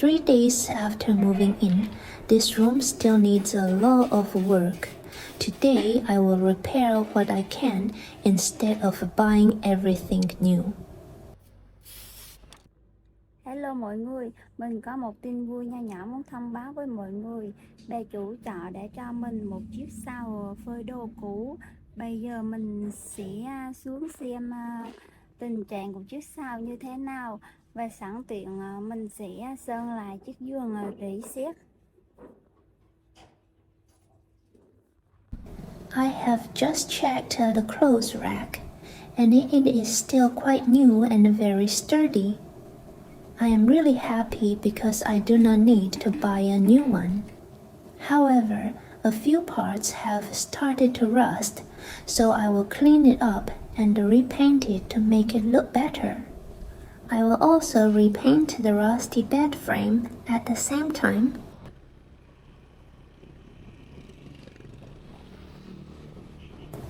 3 days after moving in, this room still needs a lot of work. Today, I will repair what I can instead of buying everything new. Hello mọi người, mình có một tin vui nho nhỏ muốn thông báo với mọi người. Bà chủ trọ đã cho mình một chiếc shower phơi đồ cũ. Bây giờ mình sẽ xuống xem tình trạng của chiếc shower như thế nào. Và sẵn tiện mình sẽ sơn lại chiếc giường rỉ sét. I have just checked the clothes rack, and it is still quite new and very sturdy. I am really happy because I do not need to buy a new one. However, a few parts have started to rust, so I will clean it up and repaint it to make it look better. I will also repaint the rusty bed frame at the same time.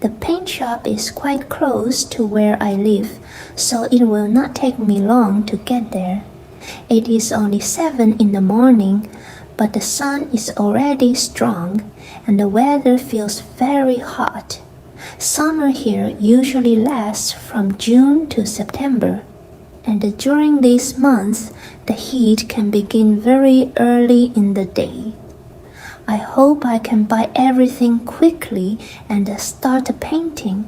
The paint shop is quite close to where I live, so it will not take me long to get there. It is only 7 in the morning, but the sun is already strong and the weather feels very hot. Summer here usually lasts from June to September, and during these months, the heat can begin very early in the day. I hope I can buy everything quickly and start painting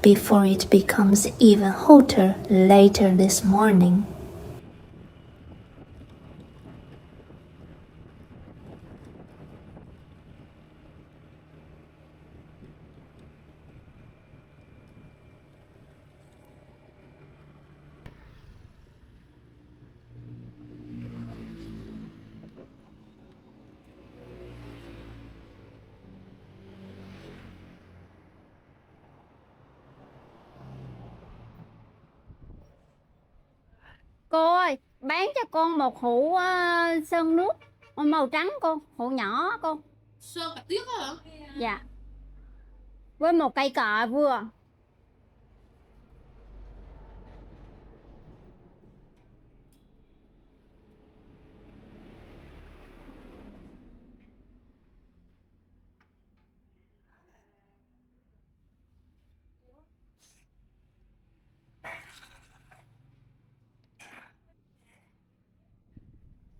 before it becomes even hotter later this morning. Cô ơi, bán cho con một hũ sơn nước màu trắng cô, hũ nhỏ cô. Sơn bạch tuyết hả? Dạ. Với một cây cọ vừa.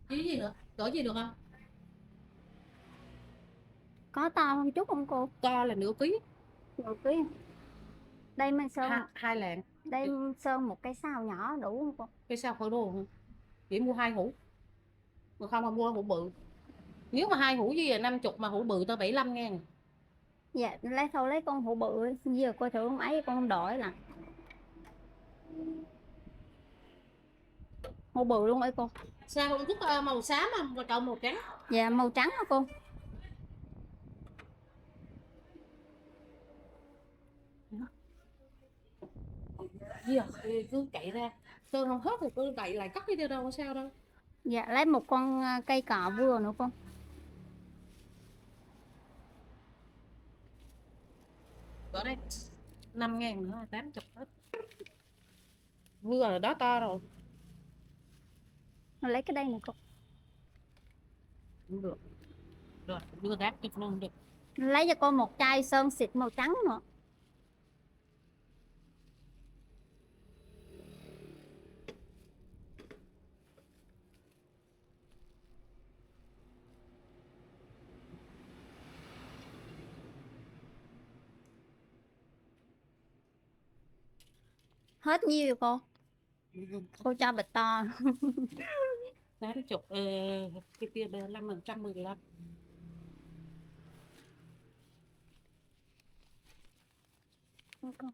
Cái gì nữa? Cỡ gì được không? Có to hơn chút không cô? To là nửa ký. Nửa ký. Đây mình sơn Hai lạng. đây sơn một cái sao nhỏ đủ không cô? Cái sao khỏi đồ không? Chỉ mua 2 hũ. Mà không mà mua hũ bự. Nếu mà 2 hũ gì là 50 mà hũ bự tao 75 ngàn. Dạ, lấy con hũ bự. Giờ coi thử không ấy con không đổi là. Hũ bự luôn ấy cô. Sao không thích màu xám mà chọn màu trắng? Dạ, màu trắng hả cô? Gì à? Cứ chạy ra. Sơn không hết thì cứ đậy lại cắt đi đâu có sao đâu. Dạ, lấy một con cây cọ vừa nữa cô. Ở đây 5 ngàn nữa 80 hết. Vừa là đó to rồi. Lấy cái đây nè cô. Không được. Rồi, đưa 80 luôn được. Lấy cho cô một chai sơn xịt màu trắng nữa. Hết nhiêu rồi cô? Cô cho bịch to. 80 cái kia 5% 15. Cô.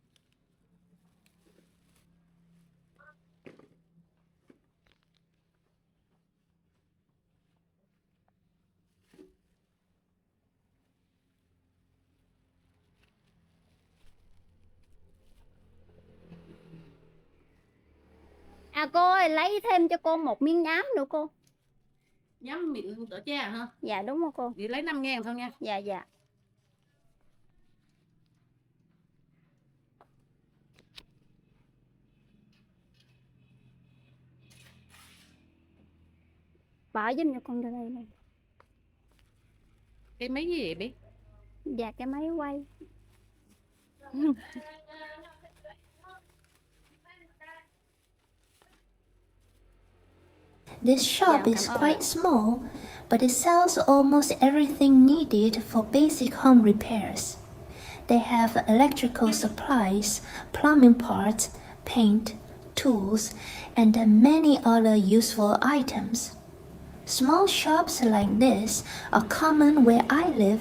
À cô ơi, lấy thêm cho cô một miếng nhám nữa cô. Nhắm miệng đỡ cha hả? Dạ đúng rồi cô. Vậy lấy 5 ngàn thôi nha. Dạ dạ. Bỏ giùm cho con vô đây này. Cái mấy gì vậy bé? Dạ cái máy quay. This shop Dạ, is cảm ơn quite ạ. small, but it sells almost everything needed for basic home repairs. They have electrical supplies, plumbing parts, paint, tools, and many other useful items. Small shops like this are common where I live,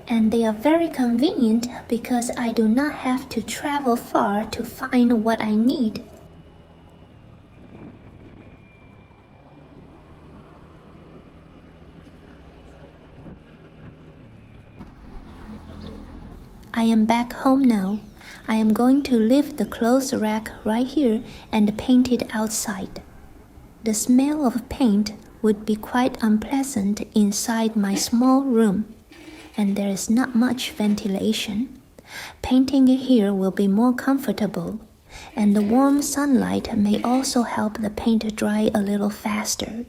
and they are very convenient because I do not have to travel far to find what I need. I am back home now. I am going to leave the clothes rack right here and paint it outside. The smell of paint would be quite unpleasant inside my small room, and there is not much ventilation. Painting it here will be more comfortable, and the warm sunlight may also help the paint dry a little faster.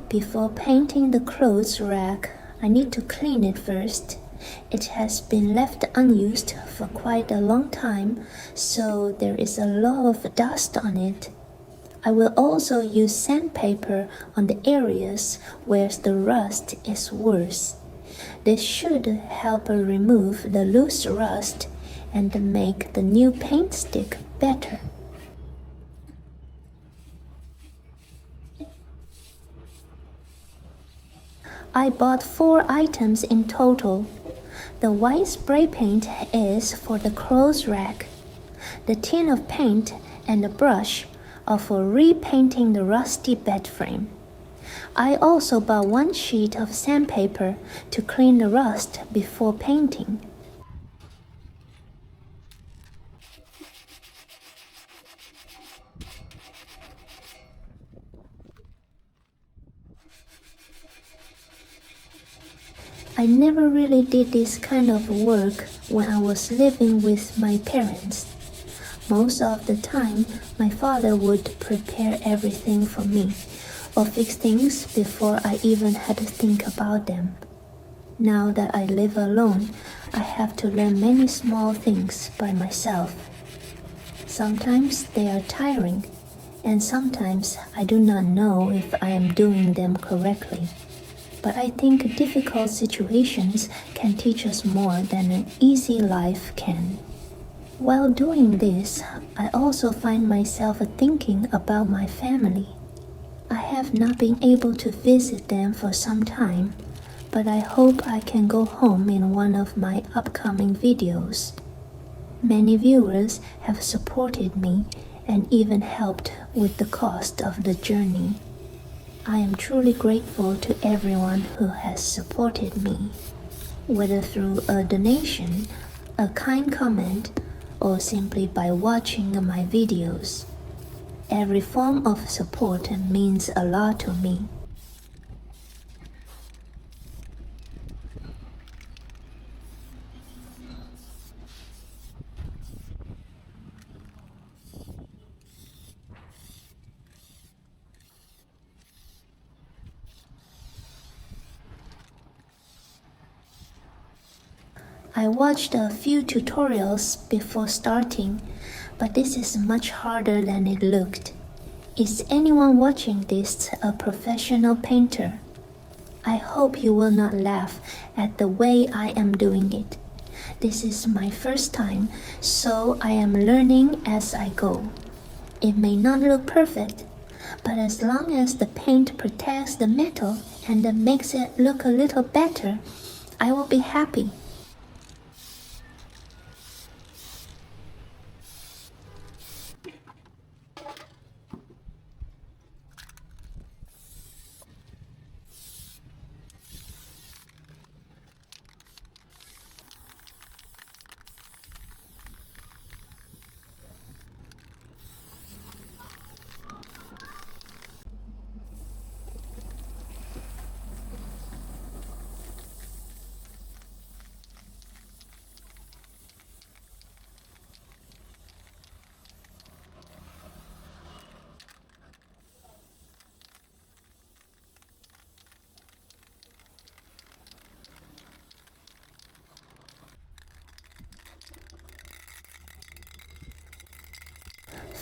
Before painting the clothes rack, I need to clean it first. It has been left unused for quite a long time, so there is a lot of dust on it. I will also use sandpaper on the areas where the rust is worse. This should help remove the loose rust and make the new paint stick better. I bought 4 items in total. The white spray paint is for the clothes rack. The tin of paint and the brush are for repainting the rusty bed frame. I also bought 1 sheet of sandpaper to clean the rust before painting. I never really did this kind of work when I was living with my parents. Most of the time, my father would prepare everything for me or fix things before I even had to think about them. Now that I live alone, I have to learn many small things by myself. Sometimes they are tiring, and sometimes I do not know if I am doing them correctly. But I think difficult situations can teach us more than an easy life can. While doing this, I also find myself thinking about my family. I have not been able to visit them for some time, but I hope I can go home in one of my upcoming videos. Many viewers have supported me and even helped with the cost of the journey. I am truly grateful to everyone who has supported me, whether through a donation, a kind comment, or simply by watching my videos. Every form of support means a lot to me. I watched a few tutorials before starting, but this is much harder than it looked. Is anyone watching this a professional painter? I hope you will not laugh at the way I am doing it. This is my first time, so I am learning as I go. It may not look perfect, but as long as the paint protects the metal and makes it look a little better, I will be happy.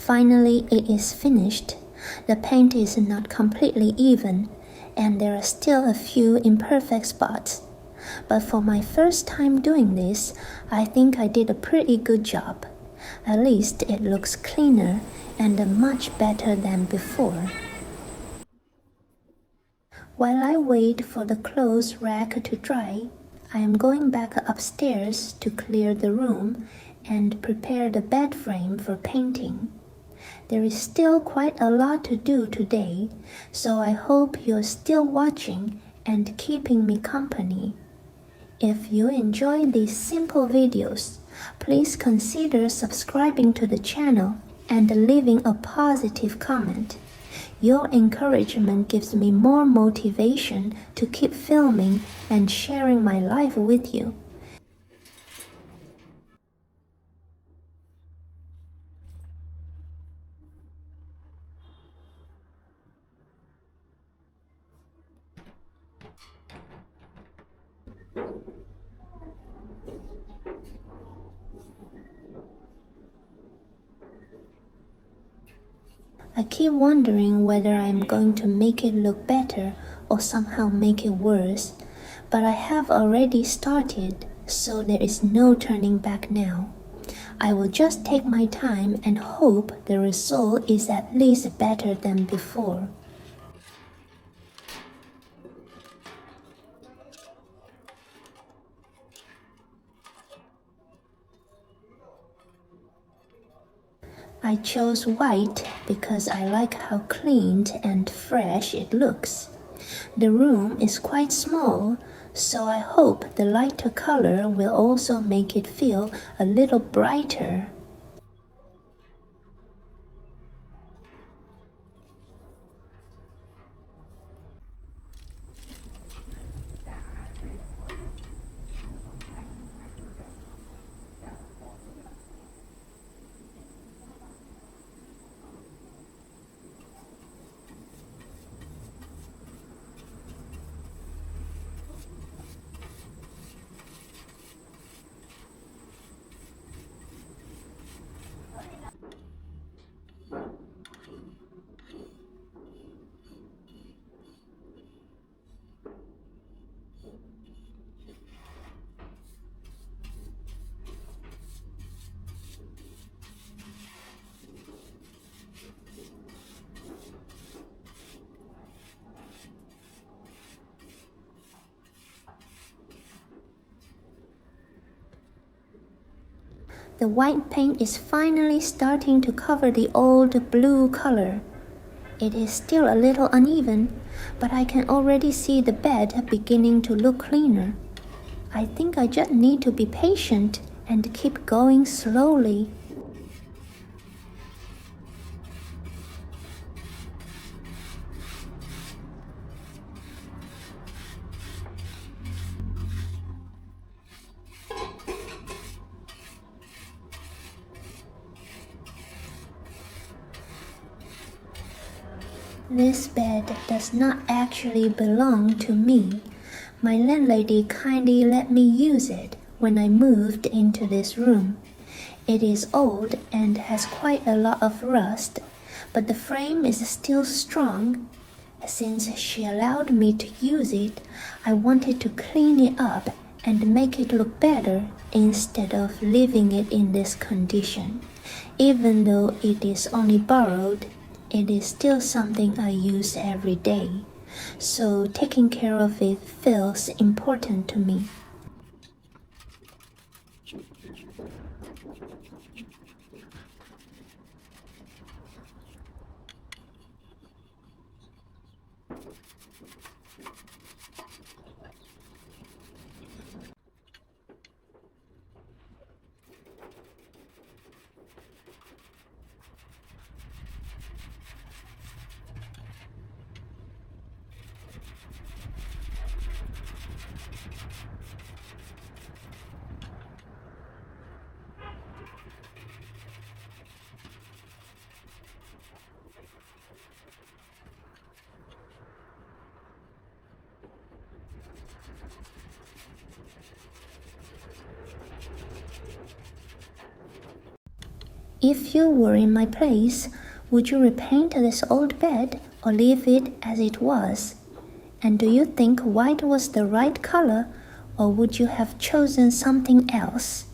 Finally, it is finished. The paint is not completely even, and there are still a few imperfect spots. But for my first time doing this, I think I did a pretty good job. At least it looks cleaner and much better than before. While I wait for the clothes rack to dry, I am going back upstairs to clear the room and prepare the bed frame for painting. There is still quite a lot to do today, so I hope you're still watching and keeping me company. If you enjoy these simple videos, please consider subscribing to the channel and leaving a positive comment. Your encouragement gives me more motivation to keep filming and sharing my life with you. I keep wondering whether I'm going to make it look better or somehow make it worse, but I have already started, so there is no turning back now. I will just take my time and hope the result is at least better than before. I chose white because I like how clean and fresh it looks. The room is quite small, so I hope the lighter color will also make it feel a little brighter. The white paint is finally starting to cover the old blue color. It is still a little uneven, but I can already see the bed beginning to look cleaner. I think I just need to be patient and keep going slowly. This bed does not actually belong to me. My landlady kindly let me use it when I moved into this room. It is old and has quite a lot of rust, but the frame is still strong. Since she allowed me to use it, I wanted to clean it up and make it look better instead of leaving it in this condition. Even though it is only borrowed, it is still something I use every day, so taking care of it feels important to me. If you were in my place, would you repaint this old bed or leave it as it was? And do you think white was the right color, or would you have chosen something else?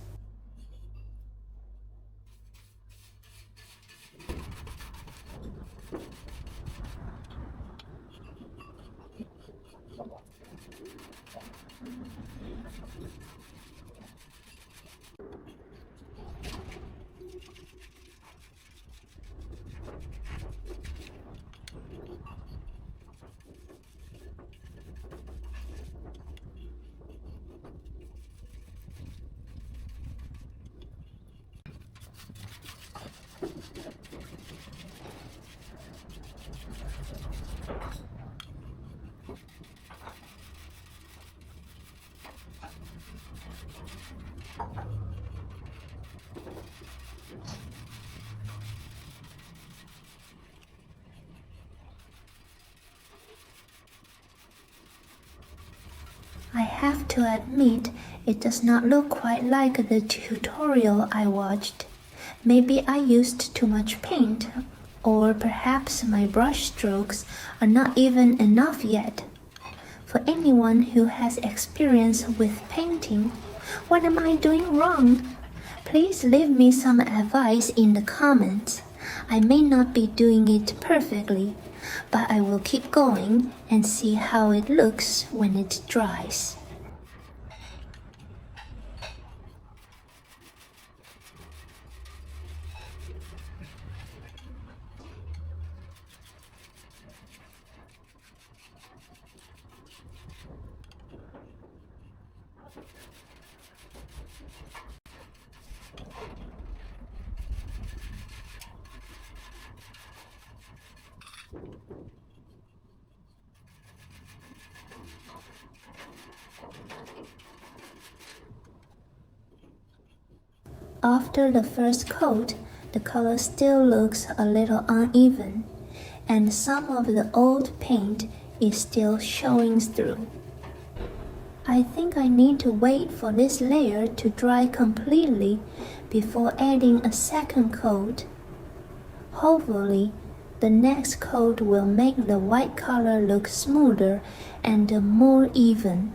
I have to admit, it does not look quite like the tutorial I watched. Maybe I used too much paint, or perhaps my brush strokes are not even enough yet. For anyone who has experience with painting, what am I doing wrong? Please leave me some advice in the comments. I may not be doing it perfectly, but I will keep going and see how it looks when it dries. After the first coat, the color still looks a little uneven, and some of the old paint is still showing through. I think I need to wait for this layer to dry completely before adding a second coat. Hopefully, the next coat will make the white color look smoother and more even.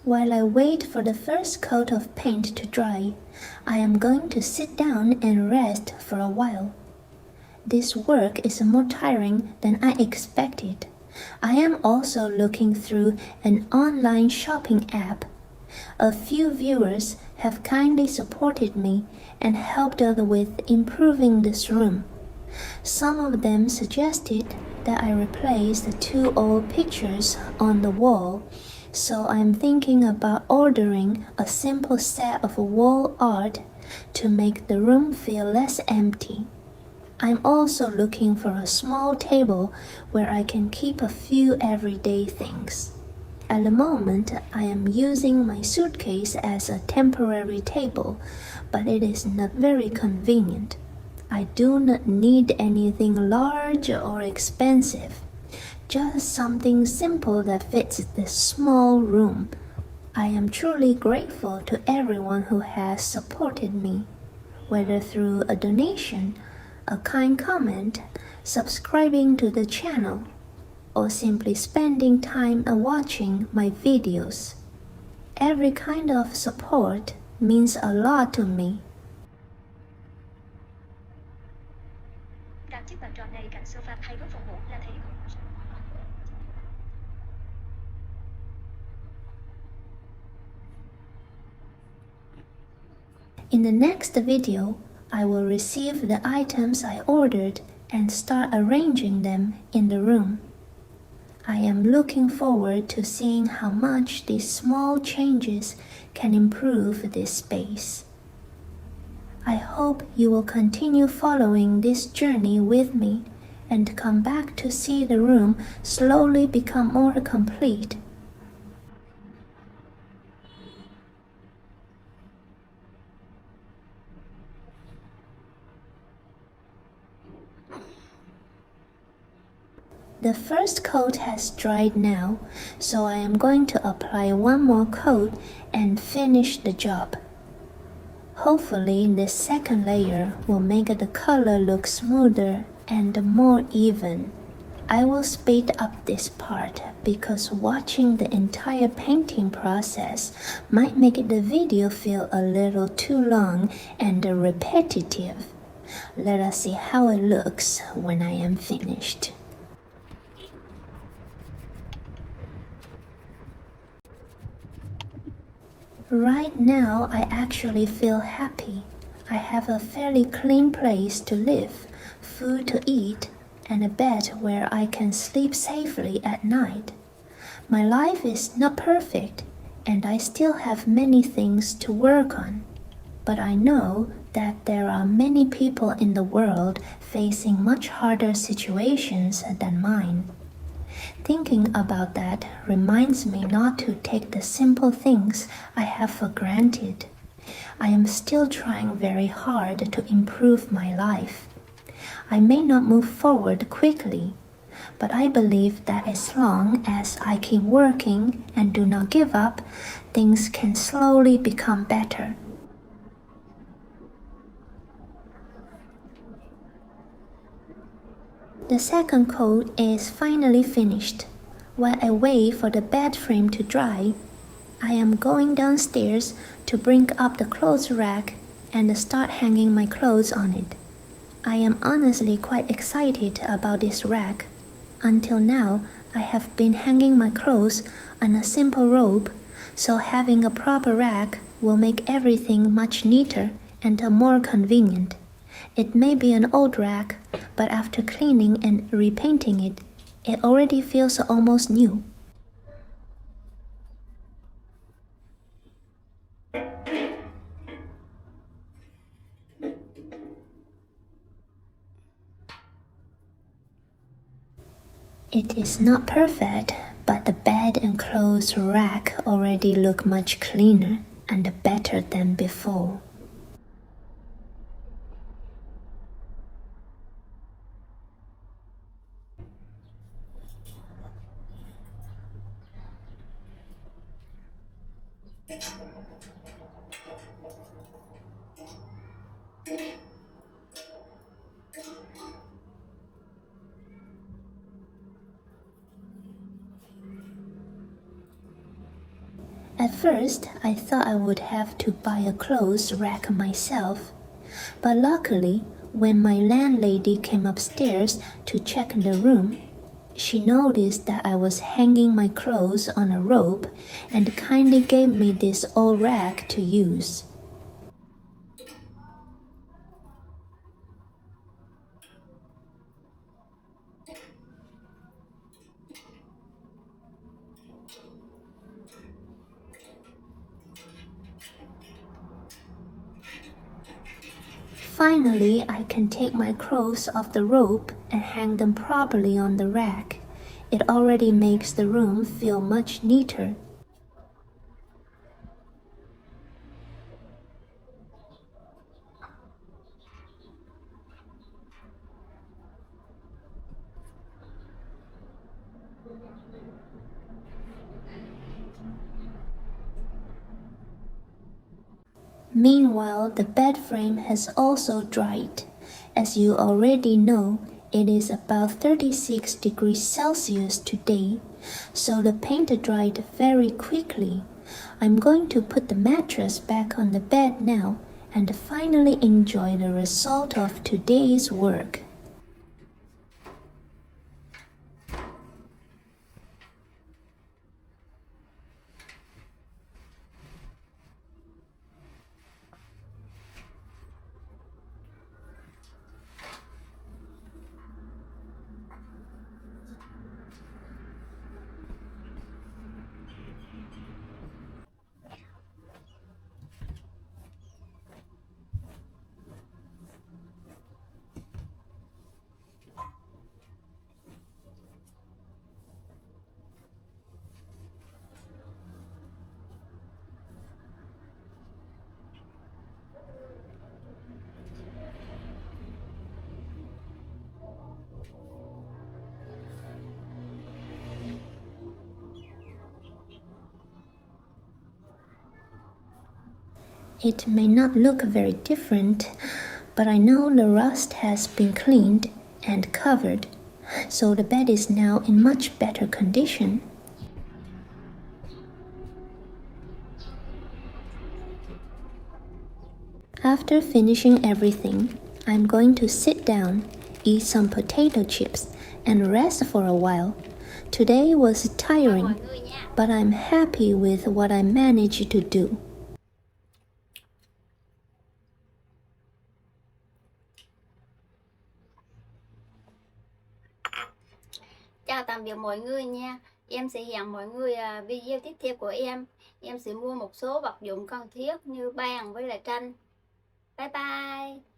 While I wait for the first coat of paint to dry, I am going to sit down and rest for a while. This work is more tiring than I expected. I am also looking through an online shopping app. A few viewers have kindly supported me and helped us with improving this room. Some of them suggested that I replace the two old pictures on the wall, so I'm thinking about ordering a simple set of wall art to make the room feel less empty. I'm also looking for a small table where I can keep a few everyday things. At the moment, I am using my suitcase as a temporary table, but it is not very convenient. I do not need anything large or expensive, just something simple that fits this small room. I am truly grateful to everyone who has supported me, whether through a donation, a kind comment, subscribing to the channel, or simply spending time watching my videos. Every kind of support means a lot to me. Đặt chiếc bàn tròn này cạnh sofa thay với phòng ngủ là thế. In the next video, I will receive the items I ordered and start arranging them in the room. I am looking forward to seeing how much these small changes can improve this space. I hope you will continue following this journey with me and come back to see the room slowly become more complete. The first coat has dried now, so I am going to apply one more coat and finish the job. Hopefully, this second layer will make the color look smoother and more even. I will speed up this part because watching the entire painting process might make the video feel a little too long and repetitive. Let us see how it looks when I am finished. Right now, I actually feel happy. I have a fairly clean place to live, food to eat, and a bed where I can sleep safely at night. My life is not perfect, and I still have many things to work on. But I know that there are many people in the world facing much harder situations than mine. Thinking about that reminds me not to take the simple things I have for granted. I am still trying very hard to improve my life. I may not move forward quickly, but I believe that as long as I keep working and do not give up, things can slowly become better. The second coat is finally finished. While I wait for the bed frame to dry, I am going downstairs to bring up the clothes rack and start hanging my clothes on it. I am honestly quite excited about this rack. Until now, I have been hanging my clothes on a simple rope, so having a proper rack will make everything much neater and more convenient. It may be an old rack, but after cleaning and repainting it, it already feels almost new. It is not perfect, but the bed and clothes rack already look much cleaner and better than before. At first, I thought I would have to buy a clothes rack myself, but luckily, when my landlady came upstairs to check the room, she noticed that I was hanging my clothes on a rope and kindly gave me this old rack to use. Finally, I can take my clothes off the rope and hang them properly on the rack. It already makes the room feel much neater. Meanwhile, the bed frame has also dried. As you already know, it is about 36 degrees Celsius today, so the paint dried very quickly. I'm going to put the mattress back on the bed now and finally enjoy the result of today's work. It may not look very different, but I know the rust has been cleaned and covered, so the bed is now in much better condition. After finishing everything, I'm going to sit down, eat some potato chips, and rest for a while. Today was tiring, but I'm happy with what I managed to do. Chào tạm biệt mọi người nha. Em sẽ hẹn mọi người video tiếp theo của em. Em sẽ mua một số vật dụng cần thiết như bàn với lại tranh. Bye bye.